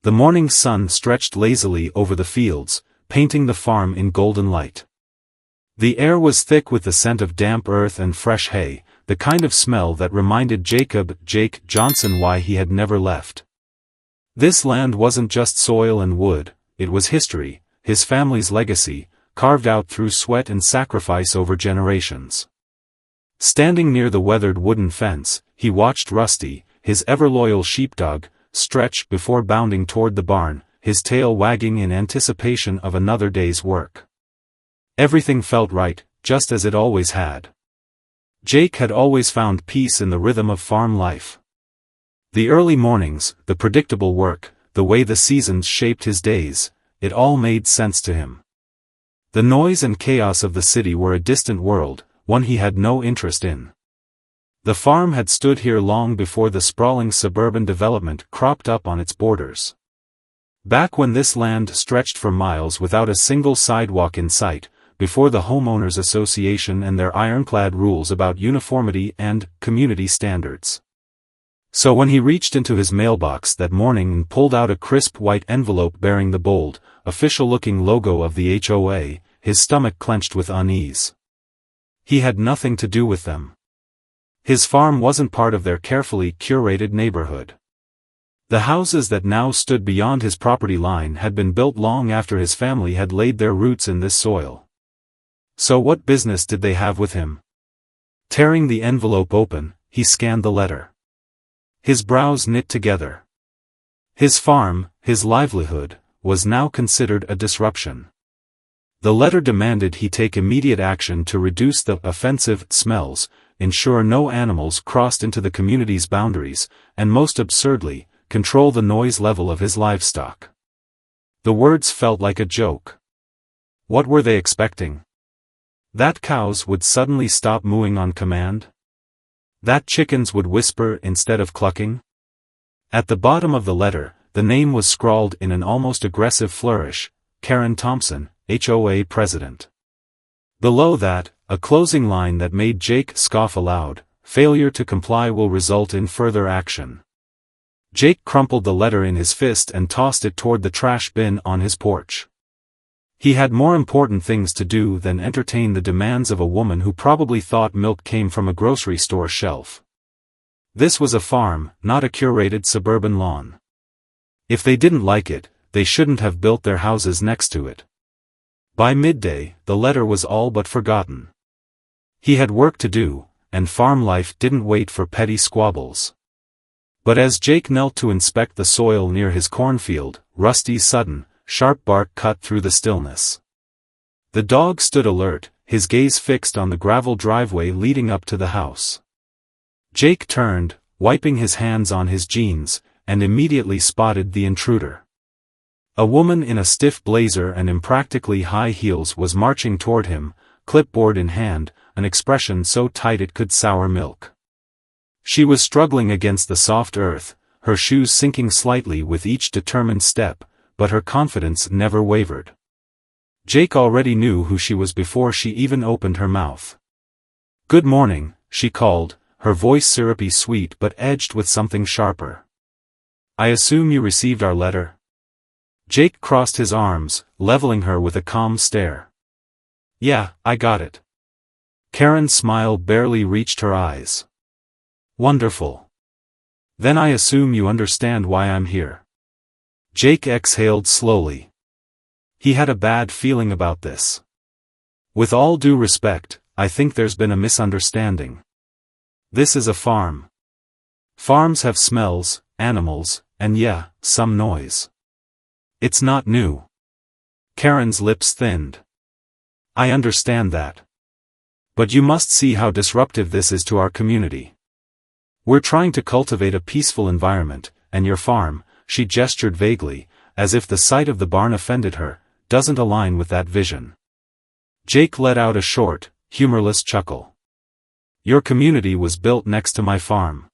The morning sun stretched lazily over the fields, painting the farm in golden light. The air was thick with the scent of damp earth and fresh hay, the kind of smell that reminded Jake Johnson why he had never left. This land wasn't just soil and wood, it was history, his family's legacy, carved out through sweat and sacrifice over generations. Standing near the weathered wooden fence, he watched Rusty, his ever-loyal sheepdog, stretch before bounding toward the barn, his tail wagging in anticipation of another day's work. Everything felt right, just as it always had. Jake had always found peace in the rhythm of farm life. The early mornings, the predictable work, the way the seasons shaped his days, it all made sense to him. The noise and chaos of the city were a distant world, one he had no interest in. The farm had stood here long before the sprawling suburban development cropped up on its borders. Back when this land stretched for miles without a single sidewalk in sight, before the homeowners association and their ironclad rules about uniformity and community standards. So when he reached into his mailbox that morning and pulled out a crisp white envelope bearing the bold, official-looking logo of the HOA, his stomach clenched with unease. He had nothing to do with them. His farm wasn't part of their carefully curated neighborhood. The houses that now stood beyond his property line had been built long after his family had laid their roots in this soil. So what business did they have with him? Tearing the envelope open, he scanned the letter. His brows knit together. His farm, his livelihood, was now considered a disruption. The letter demanded he take immediate action to reduce the offensive smells, ensure no animals crossed into the community's boundaries, and most absurdly, control the noise level of his livestock. The words felt like a joke. What were they expecting? That cows would suddenly stop mooing on command? That chickens would whisper instead of clucking? At the bottom of the letter, the name was scrawled in an almost aggressive flourish, Karen Thompson, HOA President. Below that, a closing line that made Jake scoff aloud, failure to comply will result in further action. Jake crumpled the letter in his fist and tossed it toward the trash bin on his porch. He had more important things to do than entertain the demands of a woman who probably thought milk came from a grocery store shelf. This was a farm, not a curated suburban lawn. If they didn't like it, they shouldn't have built their houses next to it. By midday, the letter was all but forgotten. He had work to do, and farm life didn't wait for petty squabbles. But as Jake knelt to inspect the soil near his cornfield, Rusty's sudden, sharp bark cut through the stillness. The dog stood alert, his gaze fixed on the gravel driveway leading up to the house. Jake turned, wiping his hands on his jeans, and immediately spotted the intruder. A woman in a stiff blazer and impractically high heels was marching toward him, clipboard in hand, an expression so tight it could sour milk. She was struggling against the soft earth, her shoes sinking slightly with each determined step, but her confidence never wavered. Jake already knew who she was before she even opened her mouth. "Good morning," she called, her voice syrupy sweet but edged with something sharper. "I assume you received our letter?" Jake crossed his arms, leveling her with a calm stare. "Yeah, I got it." Karen's smile barely reached her eyes. "Wonderful. Then I assume you understand why I'm here." Jake exhaled slowly. He had a bad feeling about this. "With all due respect, I think there's been a misunderstanding. This is a farm. Farms have smells, animals, and yeah, some noise. It's not new." Karen's lips thinned. "I understand that. But you must see how disruptive this is to our community. We're trying to cultivate a peaceful environment, and your farm," she gestured vaguely, as if the sight of the barn offended her, "doesn't align with that vision." Jake let out a short, humorless chuckle. "Your community was built next to my farm.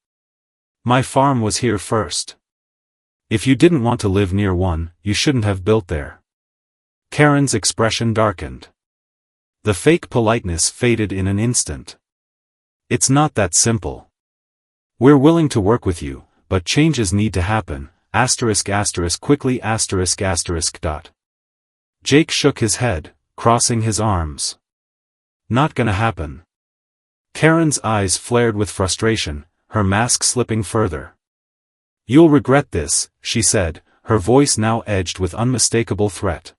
My farm was here first. If you didn't want to live near one, you shouldn't have built there." Karen's expression darkened. The fake politeness faded in an instant. "It's not that simple. We're willing to work with you, but changes need to happen, **quickly**. Jake shook his head, crossing his arms. Not gonna happen. Karen's eyes flared with frustration, her mask slipping further. You'll regret this, she said, her voice now edged with unmistakable threat.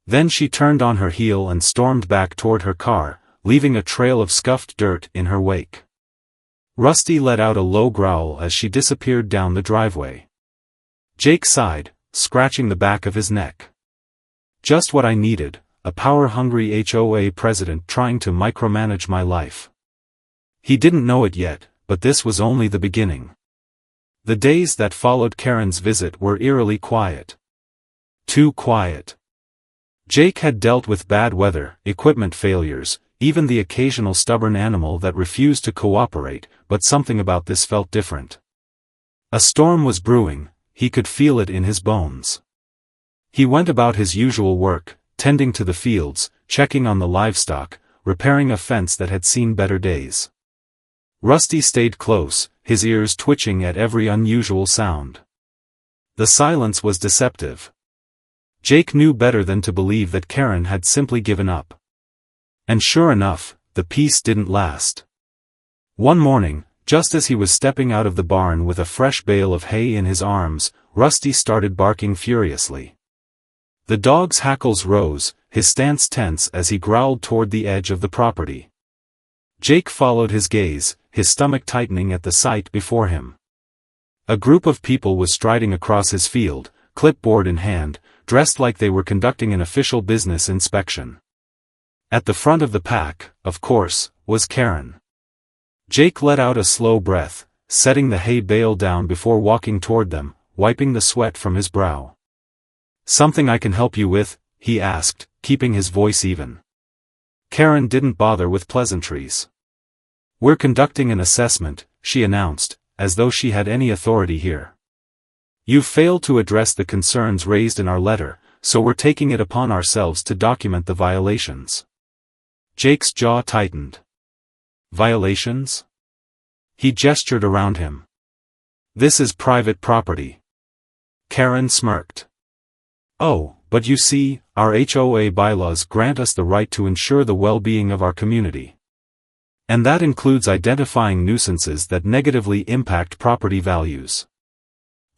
Then she turned on her heel and stormed back toward her car, leaving a trail of scuffed dirt in her wake. Rusty let out a low growl as she disappeared down the driveway. Jake sighed, scratching the back of his neck. Just what I needed, a power-hungry HOA president trying to micromanage my life. He didn't know it yet, but this was only the beginning. The days that followed Karen's visit were eerily quiet. Too quiet. Jake had dealt with bad weather, equipment failures, even the occasional stubborn animal that refused to cooperate, but something about this felt different. A storm was brewing, he could feel it in his bones. He went about his usual work, tending to the fields, checking on the livestock, repairing a fence that had seen better days. Rusty stayed close, his ears twitching at every unusual sound. The silence was deceptive. Jake knew better than to believe that Karen had simply given up. And sure enough, the peace didn't last. One morning, just as he was stepping out of the barn with a fresh bale of hay in his arms, Rusty started barking furiously. The dog's hackles rose, his stance tense as he growled toward the edge of the property. Jake followed his gaze, his stomach tightening at the sight before him. A group of people was striding across his field, clipboard in hand, dressed like they were conducting an official business inspection. At the front of the pack, of course, was Karen. Jake let out a slow breath, setting the hay bale down before walking toward them, wiping the sweat from his brow. "Something I can help you with?" he asked, keeping his voice even. Karen didn't bother with pleasantries. "We're conducting an assessment," she announced, as though she had any authority here. "You've failed to address the concerns raised in our letter, so we're taking it upon ourselves to document the violations." Jake's jaw tightened. "Violations?" He gestured around him. "This is private property." Karen smirked. "Oh, but you see, our HOA bylaws grant us the right to ensure the well-being of our community. And that includes identifying nuisances that negatively impact property values."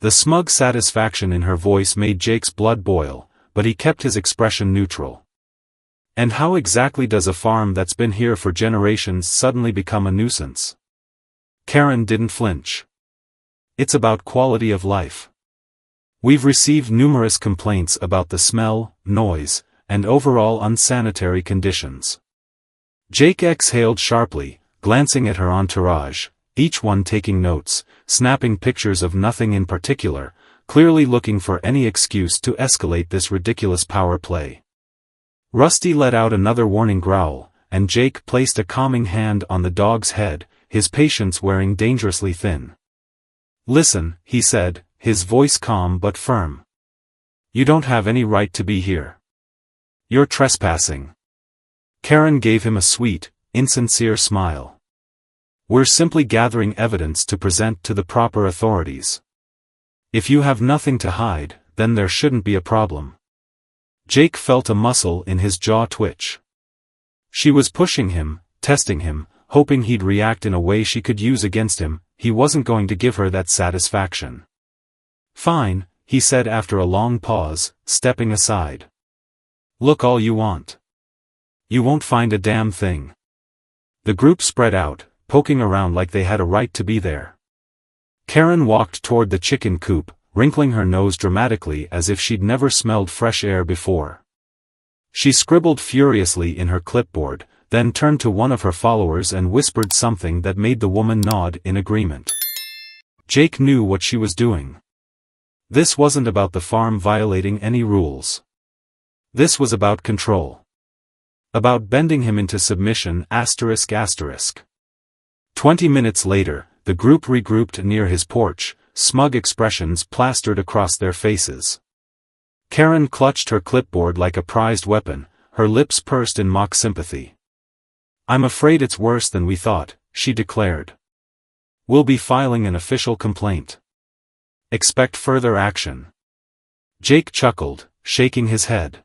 The smug satisfaction in her voice made Jake's blood boil, but he kept his expression neutral. "And how exactly does a farm that's been here for generations suddenly become a nuisance?" Karen didn't flinch. "It's about quality of life. We've received numerous complaints about the smell, noise, and overall unsanitary conditions." Jake exhaled sharply, glancing at her entourage, each one taking notes, snapping pictures of nothing in particular, clearly looking for any excuse to escalate this ridiculous power play. Rusty let out another warning growl, and Jake placed a calming hand on the dog's head, his patience wearing dangerously thin. "Listen," he said, his voice calm but firm. "You don't have any right to be here. You're trespassing." Karen gave him a sweet, insincere smile. "We're simply gathering evidence to present to the proper authorities. If you have nothing to hide, then there shouldn't be a problem." Jake felt a muscle in his jaw twitch. She was pushing him, testing him, hoping he'd react in a way she could use against him. He wasn't going to give her that satisfaction. "Fine," he said after a long pause, stepping aside. "Look all you want. You won't find a damn thing." The group spread out, poking around like they had a right to be there. Karen walked toward the chicken coop, wrinkling her nose dramatically as if she'd never smelled fresh air before. She scribbled furiously in her clipboard, then turned to one of her followers and whispered something that made the woman nod in agreement. Jake knew what she was doing. This wasn't about the farm violating any rules. This was about control. About bending him into submission. 20 minutes later, the group regrouped near his porch, smug expressions plastered across their faces. Karen clutched her clipboard like a prized weapon, her lips pursed in mock sympathy. "I'm afraid it's worse than we thought," she declared. "We'll be filing an official complaint. expect further action. Jake chuckled, shaking his head.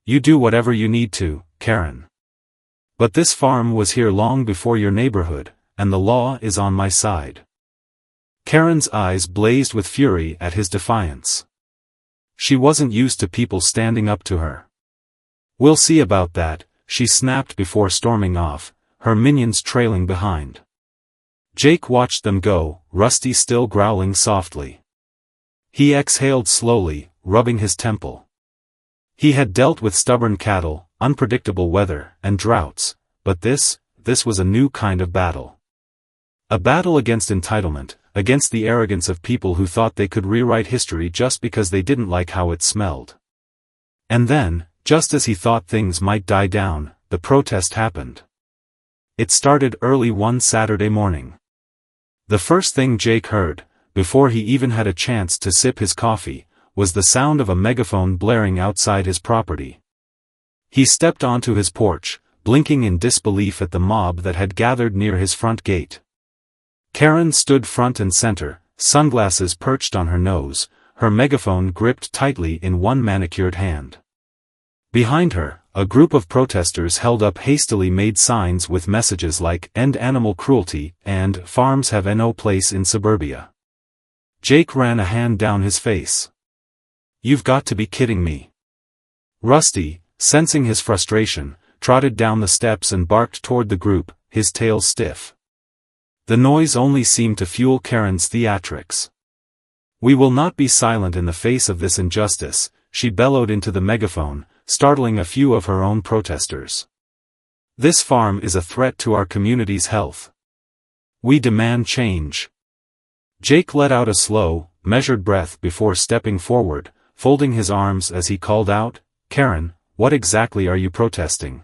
You do whatever you need to, Karen. But this farm was here long before your neighborhood, and the law is on my side. Karen's eyes blazed with fury at his defiance. She wasn't used to people standing up to her. We'll see about that, she snapped before storming off, her minions trailing behind. Jake watched them go, Rusty still growling softly. He exhaled slowly, rubbing his temple. He had dealt with stubborn cattle, unpredictable weather, and droughts, but this was a new kind of battle. A battle against entitlement, against the arrogance of people who thought they could rewrite history just because they didn't like how it smelled. And then, just as he thought things might die down, the protest happened. It started early one Saturday morning. The first thing Jake heard, before he even had a chance to sip his coffee, was the sound of a megaphone blaring outside his property. He stepped onto his porch, blinking in disbelief at the mob that had gathered near his front gate. Karen stood front and center, sunglasses perched on her nose, her megaphone gripped tightly in one manicured hand. Behind her, a group of protesters held up hastily made signs with messages like "End Animal Cruelty" and "Farms have no place in suburbia." Jake ran a hand down his face. You've got to be kidding me. Rusty, sensing his frustration, trotted down the steps and barked toward the group, his tail stiff. The noise only seemed to fuel Karen's theatrics. We will not be silent in the face of this injustice, she bellowed into the megaphone, startling a few of her own protesters. This farm is a threat to our community's health. We demand change. Jake let out a slow, measured breath before stepping forward, folding his arms as he called out, Karen, what exactly are you protesting?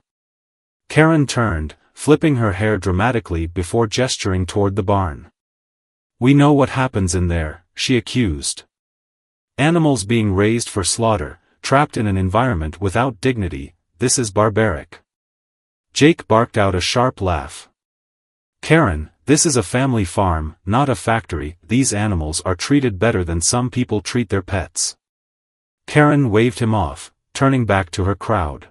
Karen turned, flipping her hair dramatically before gesturing toward the barn. We know what happens in there, she accused. Animals being raised for slaughter, trapped in an environment without dignity, this is barbaric. Jake barked out a sharp laugh. Karen, this is a family farm, not a factory, these animals are treated better than some people treat their pets. Karen waved him off, turning back to her crowd.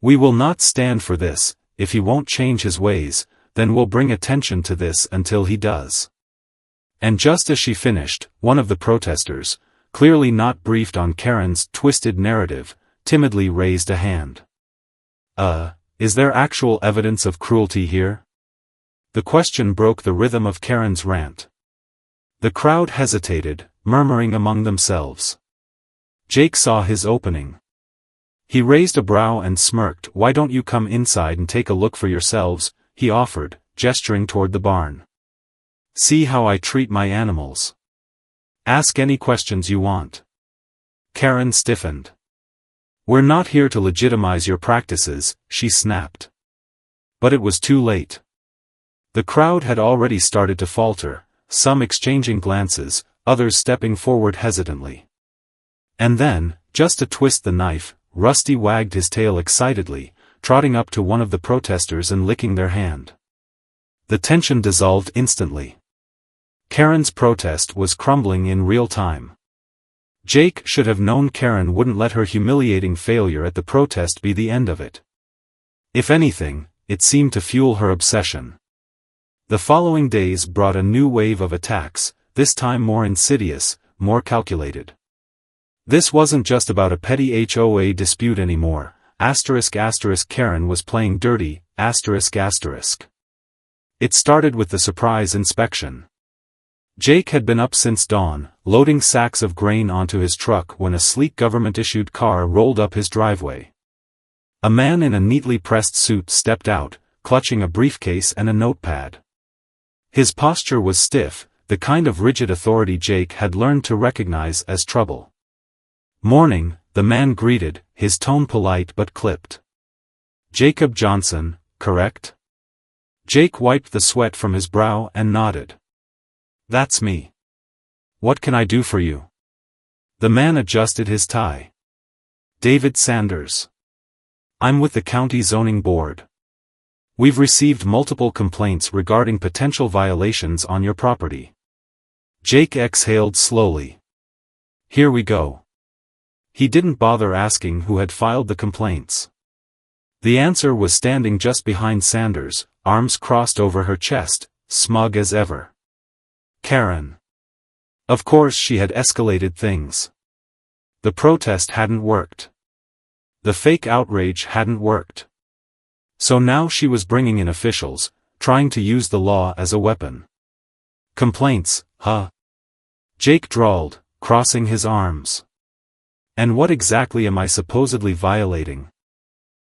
We will not stand for this. If he won't change his ways, then we'll bring attention to this until he does. And just as she finished, one of the protesters, clearly not briefed on Karen's twisted narrative, timidly raised a hand. Is there actual evidence of cruelty here? The question broke the rhythm of Karen's rant. The crowd hesitated, murmuring among themselves. Jake saw his opening. He raised a brow and smirked. Why don't you come inside and take a look for yourselves, he offered, gesturing toward the barn. See how I treat my animals. Ask any questions you want. Karen stiffened. We're not here to legitimize your practices, she snapped. But it was too late. The crowd had already started to falter, some exchanging glances, others stepping forward hesitantly. And then, just to twist the knife, Rusty wagged his tail excitedly, trotting up to one of the protesters and licking their hand. The tension dissolved instantly. Karen's protest was crumbling in real time. Jake should have known Karen wouldn't let her humiliating failure at the protest be the end of it. If anything, it seemed to fuel her obsession. The following days brought a new wave of attacks, this time more insidious, more calculated. This wasn't just about a petty HOA dispute anymore, **** Karen was playing dirty, ****. It started with the surprise inspection. Jake had been up since dawn, loading sacks of grain onto his truck when a sleek government-issued car rolled up his driveway. A man in a neatly pressed suit stepped out, clutching a briefcase and a notepad. His posture was stiff, the kind of rigid authority Jake had learned to recognize as trouble. Morning, the man greeted, his tone polite but clipped. Jacob Johnson, correct? Jake wiped the sweat from his brow and nodded. That's me. What can I do for you? The man adjusted his tie. David Sanders. I'm with the county zoning board. We've received multiple complaints regarding potential violations on your property. Jake exhaled slowly. Here we go. He didn't bother asking who had filed the complaints. The answer was standing just behind Sanders, arms crossed over her chest, smug as ever. Karen. Of course she had escalated things. The protest hadn't worked. The fake outrage hadn't worked. So now she was bringing in officials, trying to use the law as a weapon. Complaints, huh? Jake drawled, crossing his arms. And what exactly am I supposedly violating?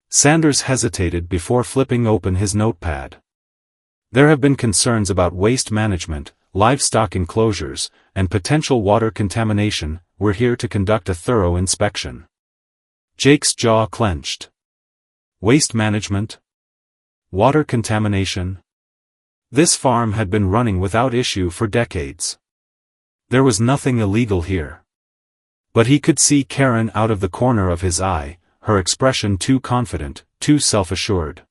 Sanders hesitated before flipping open his notepad. There have been concerns about waste management, livestock enclosures, and potential water contamination. We're here to conduct a thorough inspection. Jake's jaw clenched. Waste management? Water contamination? This farm had been running without issue for decades. There was nothing illegal here. But he could see Karen out of the corner of his eye, her expression too confident, too self-assured.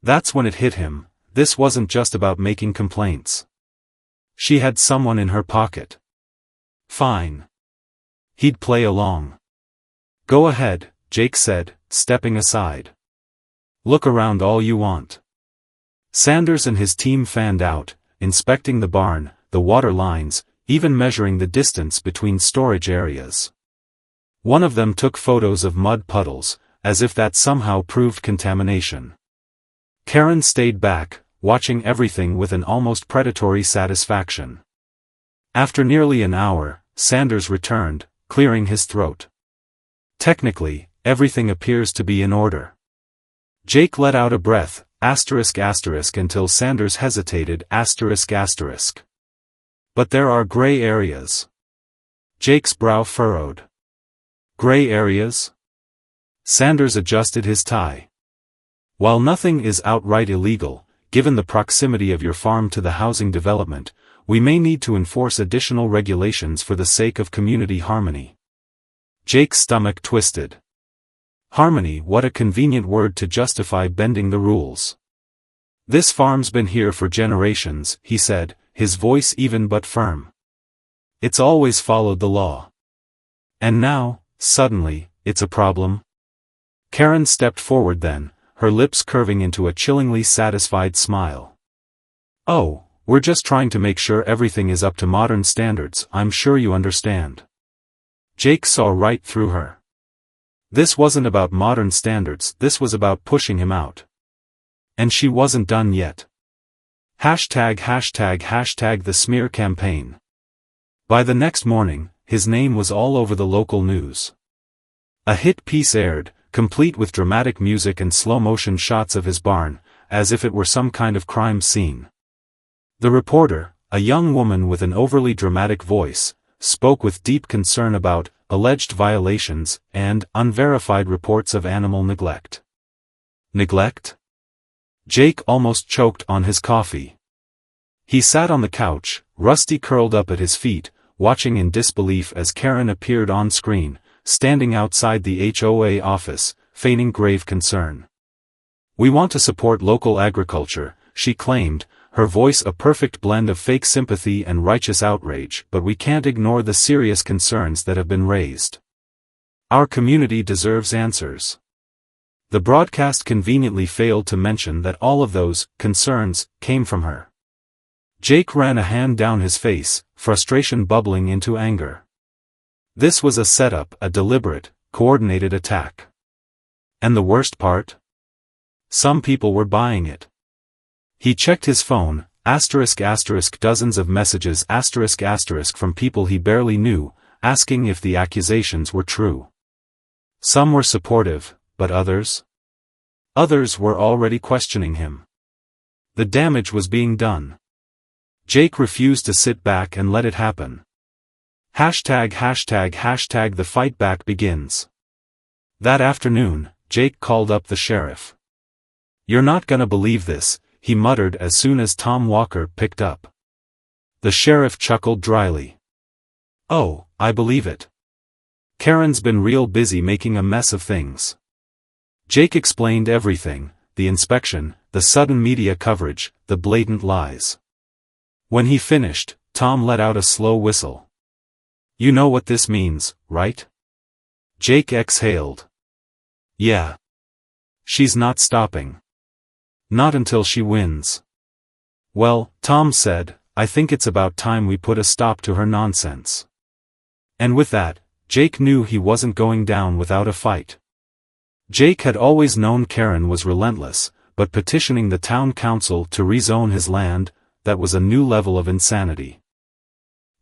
That's when it hit him, this wasn't just about making complaints. She had someone in her pocket. Fine. He'd play along. Go ahead, Jake said, stepping aside. Look around all you want. Sanders and his team fanned out, inspecting the barn, the water lines, even measuring the distance between storage areas. One of them took photos of mud puddles, as if that somehow proved contamination. Karen stayed back, watching everything with an almost predatory satisfaction. After nearly an hour, Sanders returned, clearing his throat. Technically, everything appears to be in order. Jake let out a breath, until Sanders hesitated, But there are gray areas. Jake's brow furrowed. Gray areas? Sanders adjusted his tie. While nothing is outright illegal, given the proximity of your farm to the housing development, we may need to enforce additional regulations for the sake of community harmony. Jake's stomach twisted. Harmony, what a convenient word to justify bending the rules. This farm's been here for generations, he said, his voice even but firm. It's always followed the law. And now, suddenly, it's a problem? Karen stepped forward then, her lips curving into a chillingly satisfied smile. Oh, we're just trying to make sure everything is up to modern standards, I'm sure you understand. Jake saw right through her. This wasn't about modern standards, this was about pushing him out. And she wasn't done yet. Hashtag the smear campaign. By the next morning, his name was all over the local news. A hit piece aired, complete with dramatic music and slow-motion shots of his barn, as if it were some kind of crime scene. The reporter, a young woman with an overly dramatic voice, spoke with deep concern about alleged violations and unverified reports of animal neglect. Neglect? Jake almost choked on his coffee. He sat on the couch, Rusty curled up at his feet, watching in disbelief as Karen appeared on screen, standing outside the HOA office, feigning grave concern. We want to support local agriculture, she claimed, her voice a perfect blend of fake sympathy and righteous outrage, but we can't ignore the serious concerns that have been raised. Our community deserves answers. The broadcast conveniently failed to mention that all of those concerns came from her. Jake ran a hand down his face, frustration bubbling into anger. This was a setup, a deliberate, coordinated attack. And the worst part? Some people were buying it. He checked his phone, dozens of messages from people he barely knew, asking if the accusations were true. Some were supportive, but others? Others were already questioning him. The damage was being done. Jake refused to sit back and let it happen. Hashtag the fight back begins. That afternoon, Jake called up the sheriff. You're not gonna believe this, he muttered as soon as Tom Walker picked up. The sheriff chuckled dryly. Oh, I believe it. Karen's been real busy making a mess of things. Jake explained everything, the inspection, the sudden media coverage, the blatant lies. When he finished, Tom let out a slow whistle. You know what this means, right? Jake exhaled. Yeah. She's not stopping. Not until she wins. Well, Tom said, I think it's about time we put a stop to her nonsense. And with that, Jake knew he wasn't going down without a fight. Jake had always known Karen was relentless, but petitioning the town council to rezone his land, that was a new level of insanity.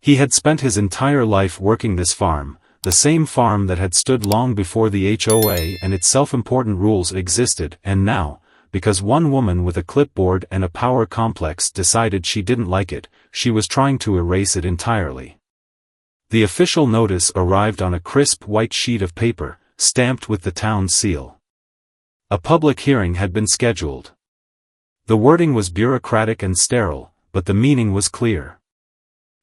He had spent his entire life working this farm, the same farm that had stood long before the HOA and its self-important rules existed, and now, because one woman with a clipboard and a power complex decided she didn't like it, she was trying to erase it entirely. The official notice arrived on a crisp white sheet of paper, stamped with the town's seal. A public hearing had been scheduled. The wording was bureaucratic and sterile, but the meaning was clear.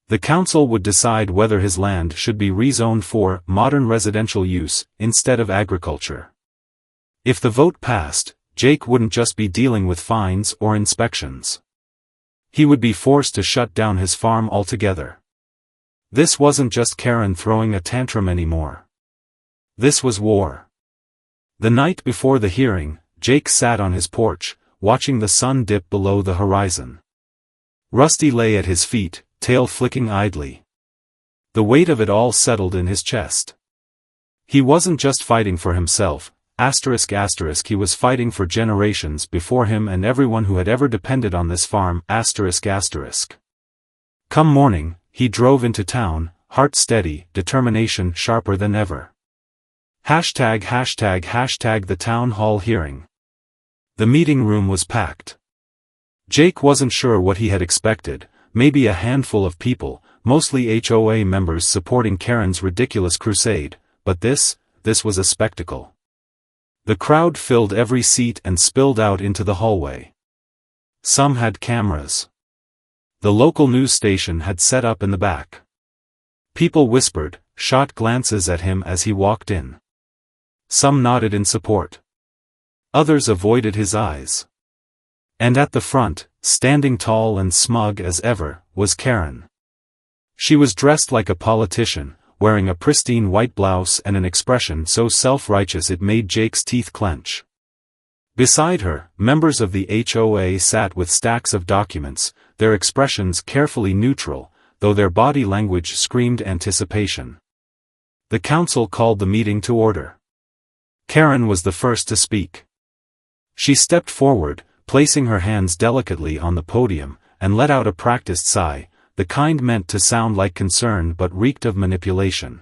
The council would decide whether his land should be rezoned for modern residential use instead of agriculture. If the vote passed, Jake wouldn't just be dealing with fines or inspections. He would be forced to shut down his farm altogether. This wasn't just Karen throwing a tantrum anymore. This was war. The night before the hearing, Jake sat on his porch, watching the sun dip below the horizon. Rusty lay at his feet, tail flicking idly. The weight of it all settled in his chest. He wasn't just fighting for himself, he was fighting for generations before him and everyone who had ever depended on this farm, Come morning, he drove into town, heart steady, determination sharper than ever. The town hall hearing. The meeting room was packed. Jake wasn't sure what he had expected, maybe a handful of people, mostly HOA members supporting Karen's ridiculous crusade, but this was a spectacle. The crowd filled every seat and spilled out into the hallway. Some had cameras. The local news station had set up in the back. People whispered, shot glances at him as he walked in. Some nodded in support. Others avoided his eyes. And at the front, standing tall and smug as ever, was Karen. She was dressed like a politician, wearing a pristine white blouse and an expression so self-righteous it made Jake's teeth clench. Beside her, members of the HOA sat with stacks of documents, their expressions carefully neutral, though their body language screamed anticipation. The council called the meeting to order. Karen was the first to speak. She stepped forward, placing her hands delicately on the podium, and let out a practiced sigh, the kind meant to sound like concern but reeked of manipulation.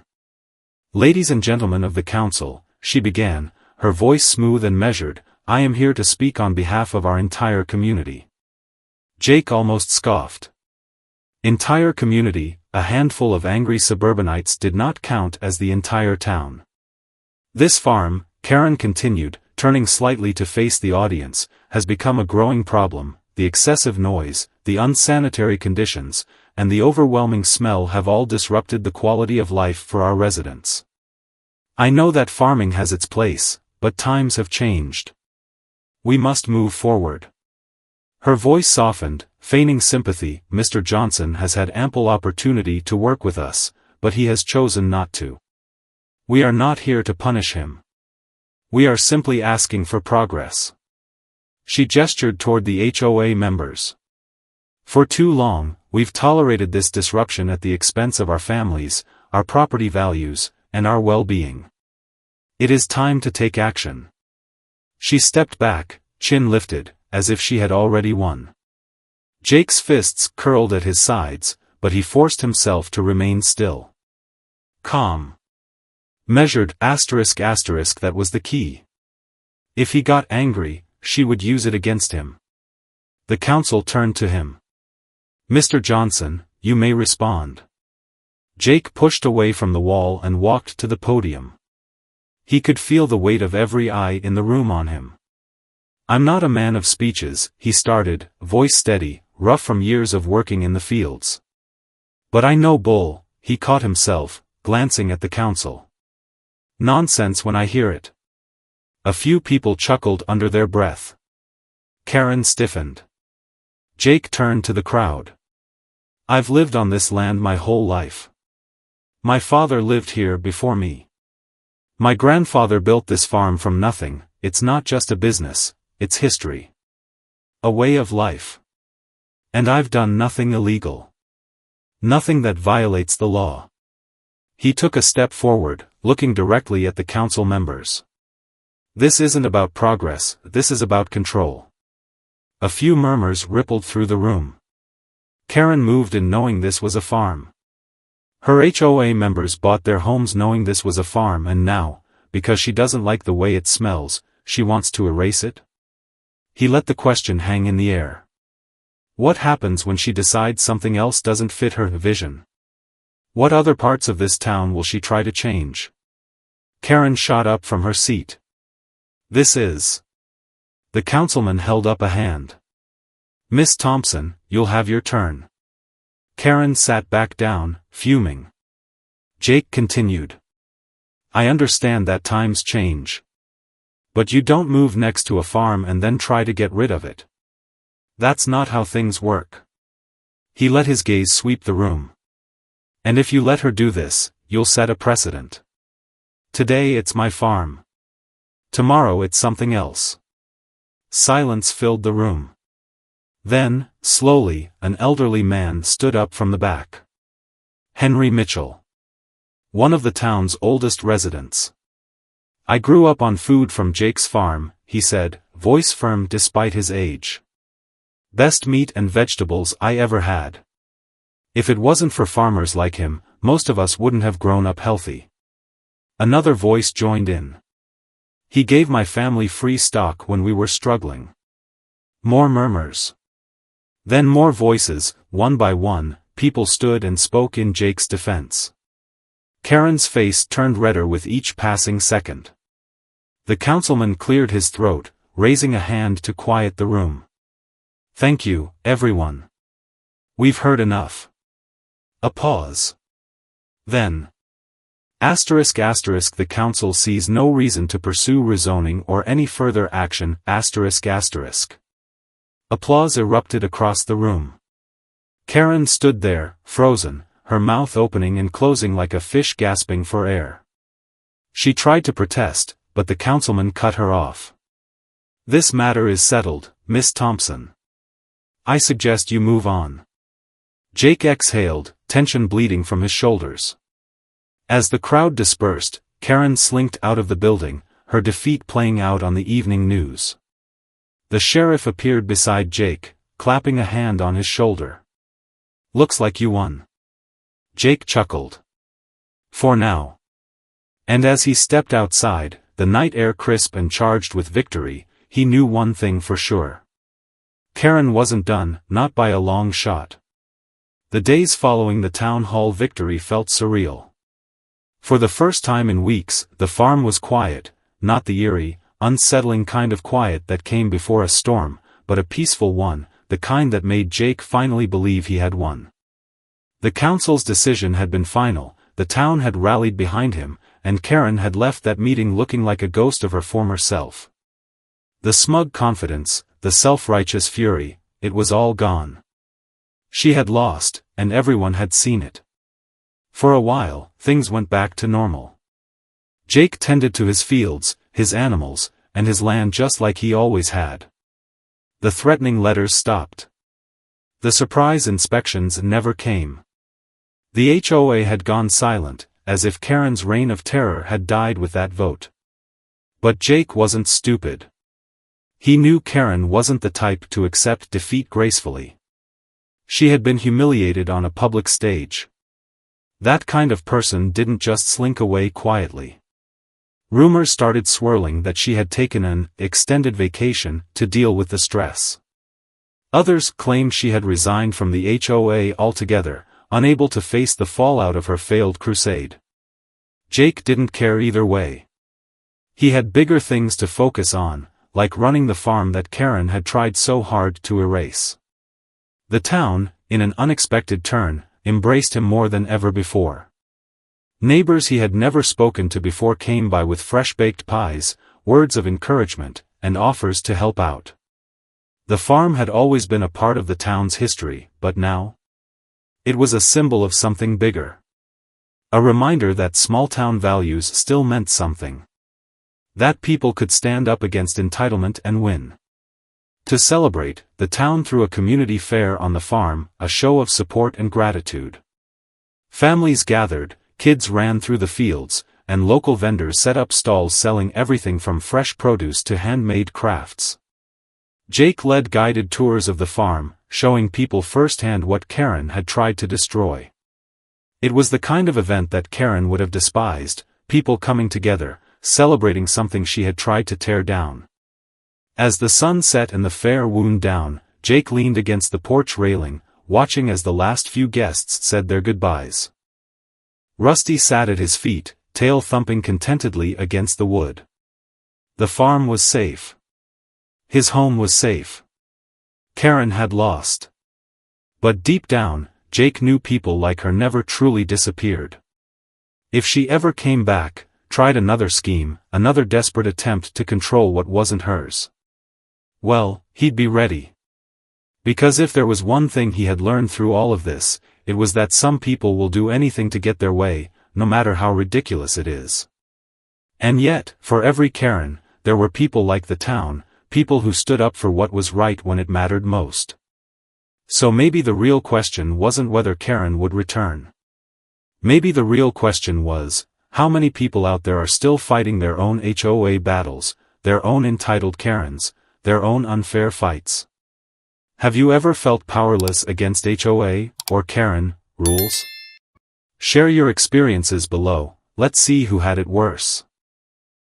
Ladies and gentlemen of the council, she began, her voice smooth and measured, I am here to speak on behalf of our entire community. Jake almost scoffed. Entire community, a handful of angry suburbanites did not count as the entire town. This farm, Karen continued, turning slightly to face the audience, has become a growing problem. The excessive noise, the unsanitary conditions, and the overwhelming smell have all disrupted the quality of life for our residents. I know that farming has its place, but times have changed. We must move forward. Her voice softened, feigning sympathy. Mr. Johnson has had ample opportunity to work with us, but he has chosen not to. We are not here to punish him. We are simply asking for progress. She gestured toward the HOA members. For too long, we've tolerated this disruption at the expense of our families, our property values, and our well-being. It is time to take action. She stepped back, chin lifted, as if she had already won. Jake's fists curled at his sides, but he forced himself to remain still. Calm. Measured, that was the key. If he got angry, she would use it against him. The council turned to him. Mr. Johnson, you may respond. Jake pushed away from the wall and walked to the podium. He could feel the weight of every eye in the room on him. I'm not a man of speeches, he started, voice steady, rough from years of working in the fields. But I know bull, he caught himself, glancing at the council. Nonsense when I hear it. A few people chuckled under their breath. Karen stiffened. Jake turned to the crowd. I've lived on this land my whole life. My father lived here before me. My grandfather built this farm from nothing. It's not just a business, it's history. A way of life. And I've done nothing illegal. Nothing that violates the law. He took a step forward, looking directly at the council members. This isn't about progress, this is about control. A few murmurs rippled through the room. Karen moved in knowing this was a farm. Her HOA members bought their homes knowing this was a farm, and now, because she doesn't like the way it smells, she wants to erase it? He let the question hang in the air. What happens when she decides something else doesn't fit her vision? What other parts of this town will she try to change? Karen shot up from her seat. This is... The councilman held up a hand. Miss Thompson, you'll have your turn. Karen sat back down, fuming. Jake continued. I understand that times change. But you don't move next to a farm and then try to get rid of it. That's not how things work. He let his gaze sweep the room. And if you let her do this, you'll set a precedent. Today it's my farm. Tomorrow it's something else. Silence filled the room. Then, slowly, an elderly man stood up from the back. Henry Mitchell. One of the town's oldest residents. I grew up on food from Jake's farm, he said, voice firm despite his age. Best meat and vegetables I ever had. If it wasn't for farmers like him, most of us wouldn't have grown up healthy. Another voice joined in. He gave my family free stock when we were struggling. More murmurs. Then more voices, one by one, people stood and spoke in Jake's defense. Karen's face turned redder with each passing second. The councilman cleared his throat, raising a hand to quiet the room. Thank you, everyone. We've heard enough. A pause. Then. **** The council sees no reason to pursue rezoning or any further action. ***. Applause erupted across the room. Karen stood there, frozen, her mouth opening and closing like a fish gasping for air. She tried to protest, but the councilman cut her off. This matter is settled, Miss Thompson. I suggest you move on. Jake exhaled, tension bleeding from his shoulders. As the crowd dispersed, Karen slinked out of the building, her defeat playing out on the evening news. The sheriff appeared beside Jake, clapping a hand on his shoulder. Looks like you won. Jake chuckled. For now. And as he stepped outside, the night air crisp and charged with victory, he knew one thing for sure. Karen wasn't done, not by a long shot. The days following the town hall victory felt surreal. For the first time in weeks, the farm was quiet, not the eerie, unsettling kind of quiet that came before a storm, but a peaceful one, the kind that made Jake finally believe he had won. The council's decision had been final, the town had rallied behind him, and Karen had left that meeting looking like a ghost of her former self. The smug confidence, the self-righteous fury, it was all gone. She had lost, and everyone had seen it. For a while, things went back to normal. Jake tended to his fields, his animals, and his land just like he always had. The threatening letters stopped. The surprise inspections never came. The HOA had gone silent, as if Karen's reign of terror had died with that vote. But Jake wasn't stupid. He knew Karen wasn't the type to accept defeat gracefully. She had been humiliated on a public stage. That kind of person didn't just slink away quietly. Rumors started swirling that she had taken an extended vacation to deal with the stress. Others claimed she had resigned from the HOA altogether, unable to face the fallout of her failed crusade. Jake didn't care either way. He had bigger things to focus on, like running the farm that Karen had tried so hard to erase. The town, in an unexpected turn, embraced him more than ever before. Neighbors he had never spoken to before came by with fresh-baked pies, words of encouragement, and offers to help out. The farm had always been a part of the town's history, but now? It was a symbol of something bigger. A reminder that small-town values still meant something. That people could stand up against entitlement and win. To celebrate, the town threw a community fair on the farm, a show of support and gratitude. Families gathered, kids ran through the fields, and local vendors set up stalls selling everything from fresh produce to handmade crafts. Jake led guided tours of the farm, showing people firsthand what Karen had tried to destroy. It was the kind of event that Karen would have despised, people coming together, celebrating something she had tried to tear down. As the sun set and the fair wound down, Jake leaned against the porch railing, watching as the last few guests said their goodbyes. Rusty sat at his feet, tail thumping contentedly against the wood. The farm was safe. His home was safe. Karen had lost. But deep down, Jake knew people like her never truly disappeared. If she ever came back, tried another scheme, another desperate attempt to control what wasn't hers, well, he'd be ready. Because if there was one thing he had learned through all of this, it was that some people will do anything to get their way, no matter how ridiculous it is. And yet, for every Karen, there were people like the town, people who stood up for what was right when it mattered most. So maybe the real question wasn't whether Karen would return. Maybe the real question was, how many people out there are still fighting their own HOA battles, their own entitled Karens, their own unfair fights? Have you ever felt powerless against HOA, or Karen, rules? Share your experiences below, let's see who had it worse.